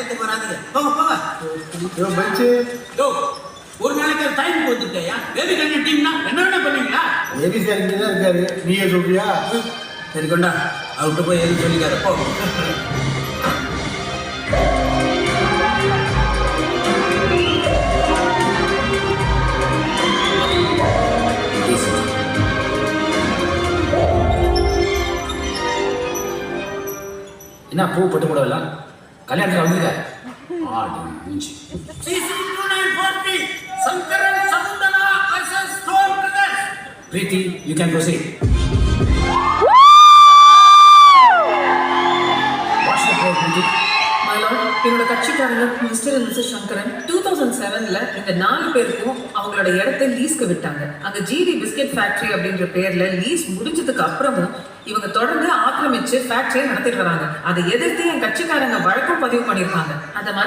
நேரத்துக்கு வராதீங்க. போங்க போங்க. ஒரு நாளைக்கு டைம் கொடுத்துட்டேயா? பேபி கண்ணு டீம்னா என்ன பண்ணீங்களா? பேபி சார் இங்கே தான் இருக்காரு, நீயே சொல்றியா? சரி கொண்டா, அவர்கிட்ட போய் எதுவும் சொல்லிக்காரு போ. என்ன பூ பட்டு போடலாம்? கல்யாணத்தில் வந்துருக்க ஆடு மூஞ்சி. Preeti, you can proceed. What's the problem, Preeti? My lord, என்னோட கட்சிக்காரங்க மிஸ்டர் அண்ட் மிஸ்ஸஸ் சங்கரன் 2007ல இந்த 4 பேருக்கும் அவங்களோட இடத்தை லீஸ்க்கு விட்டாங்க. அங்க ஜிடி பிஸ்கெட் ஃபேக்டரி அப்படின்ற பேர்ல லீஸ் முடிஞ்சதுக்கு அப்புறமும் இவங்க தொடர்ந்து ஆக்கிரமிச்சு ஃபேக்டரியை நடத்திட்டு வராங்க. அதை எதிர்த்து என் கட்சிக்காரங்க வழக்கும் பதிவு பண்ணியிருக்காங்க. அந்த மாதிரி